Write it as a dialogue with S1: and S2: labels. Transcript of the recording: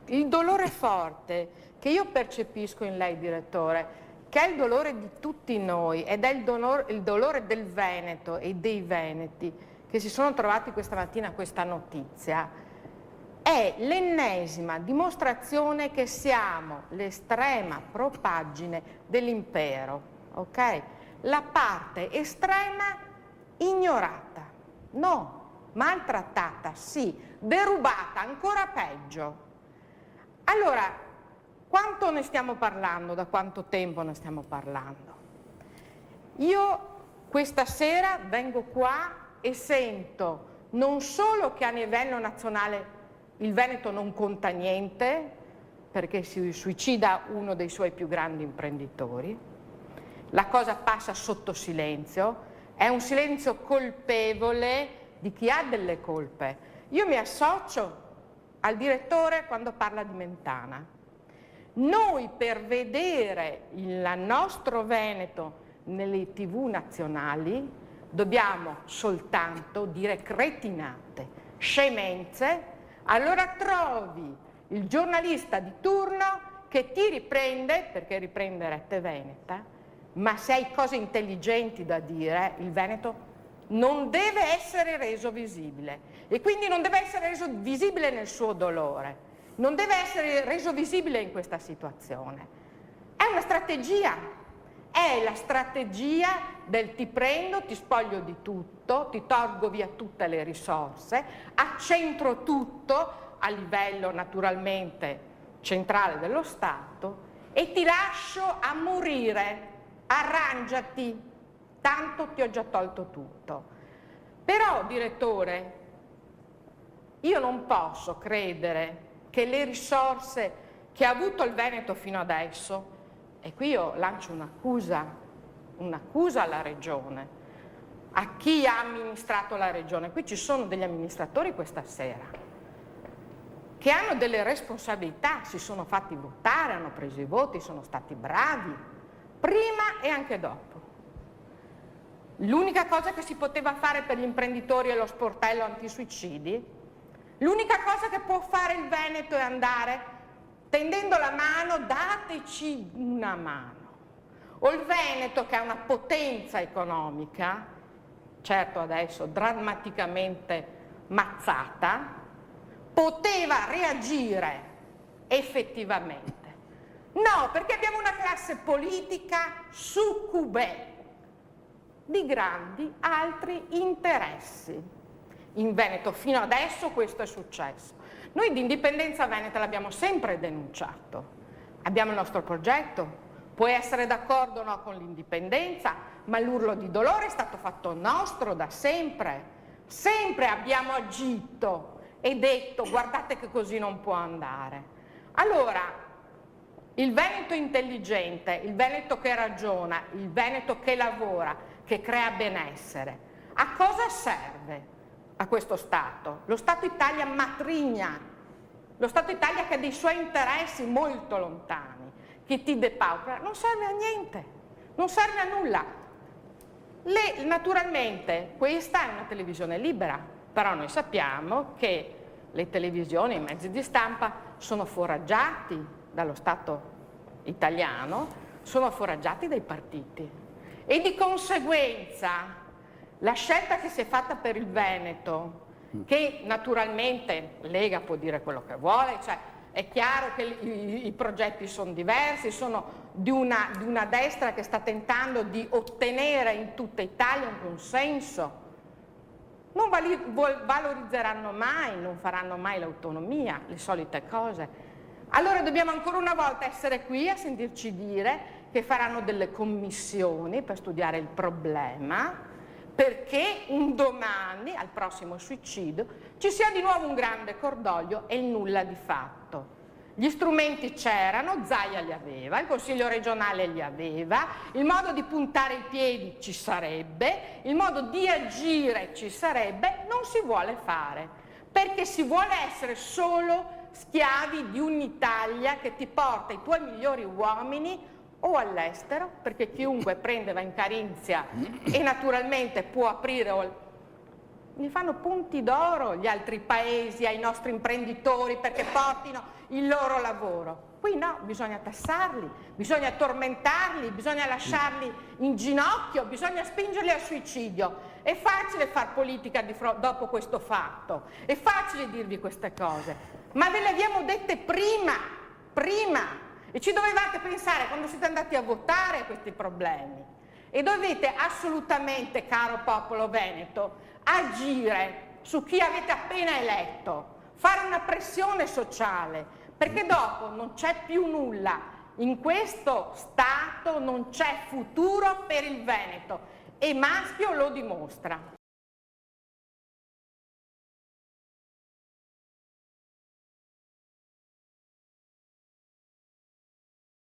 S1: il dolore forte che io percepisco in lei, direttore, che è il dolore di tutti noi ed è il dolore del Veneto e dei veneti che si sono trovati questa mattina questa notizia, è l'ennesima dimostrazione che siamo l'estrema propaggine dell'impero, ok? La parte estrema ignorata, no, maltrattata, sì, derubata, ancora peggio. Allora, quanto ne stiamo parlando? Da quanto tempo ne stiamo parlando? Io questa sera vengo qua e sento non solo che a livello nazionale il Veneto non conta niente, perché si suicida uno dei suoi più grandi imprenditori, la cosa passa sotto silenzio, è un silenzio colpevole di chi ha delle colpe. Io mi associo al direttore quando parla di Mentana. Noi per vedere il nostro Veneto nelle TV nazionali dobbiamo soltanto dire cretinate, scemenze, allora trovi il giornalista di turno che ti riprende, perché riprende Rete Veneta, ma se hai cose intelligenti da dire, il Veneto non deve essere reso visibile e quindi non deve essere reso visibile nel suo dolore. Non deve essere reso visibile in questa situazione. È una strategia, è la strategia del ti prendo, ti spoglio di tutto, ti tolgo via tutte le risorse, accentro tutto a livello naturalmente centrale dello Stato e ti lascio a morire, arrangiati, tanto ti ho già tolto tutto. Però, direttore, io non posso credere che le risorse che ha avuto il Veneto fino adesso, e qui io lancio un'accusa alla Regione, a chi ha amministrato la Regione, qui ci sono degli amministratori questa sera, che hanno delle responsabilità, si sono fatti votare, hanno preso i voti, sono stati bravi, prima e anche dopo. L'unica cosa che si poteva fare per gli imprenditori è lo sportello antisuicidi. L'unica cosa che può fare il Veneto è andare tendendo la mano, dateci una mano. O il Veneto, che ha una potenza economica, certo adesso drammaticamente mazzata, poteva reagire effettivamente. No, perché abbiamo una classe politica succube di grandi altri interessi. In Veneto fino adesso questo è successo. Noi di Indipendenza Veneta l'abbiamo sempre denunciato. Abbiamo il nostro progetto, puoi essere d'accordo o no con l'indipendenza, ma l'urlo di dolore è stato fatto nostro da sempre. Sempre abbiamo agito e detto guardate che così non può andare. Allora, il Veneto intelligente, il Veneto che ragiona, il Veneto che lavora, che crea benessere, a cosa serve? A questo Stato. Lo Stato Italia matrigna, lo Stato Italia che ha dei suoi interessi molto lontani, che ti depaupera, non serve a niente, non serve a nulla. Naturalmente questa è una televisione libera, però noi sappiamo che le televisioni, i mezzi di stampa sono foraggiati dallo Stato italiano, sono foraggiati dai partiti e di conseguenza la scelta che si è fatta per il Veneto, che naturalmente Lega può dire quello che vuole, cioè è chiaro che i progetti sono diversi, sono di una destra che sta tentando di ottenere in tutta Italia un consenso, non valorizzeranno mai, non faranno mai l'autonomia, le solite cose. Allora dobbiamo ancora una volta essere qui a sentirci dire che faranno delle commissioni per studiare il problema, perché un domani, al prossimo suicidio, ci sia di nuovo un grande cordoglio e il nulla di fatto. Gli strumenti c'erano, Zaia li aveva, il Consiglio regionale li aveva, il modo di puntare i piedi ci sarebbe, il modo di agire ci sarebbe, non si vuole fare, perché si vuole essere solo schiavi di un'Italia che ti porta i tuoi migliori uomini o all'estero, perché chiunque prende va in Carinzia e naturalmente può aprire Gli fanno punti d'oro gli altri paesi ai nostri imprenditori perché portino il loro lavoro. Qui no, bisogna tassarli, bisogna tormentarli, bisogna lasciarli in ginocchio, bisogna spingerli al suicidio. È facile far politica dopo questo fatto, è facile dirvi queste cose, ma ve le abbiamo dette prima, e ci dovevate pensare quando siete andati a votare a questi problemi. E dovete assolutamente, caro popolo veneto, agire su chi avete appena eletto, fare una pressione sociale, perché dopo non c'è più nulla. In questo Stato non c'è futuro per il Veneto e Maschio lo dimostra.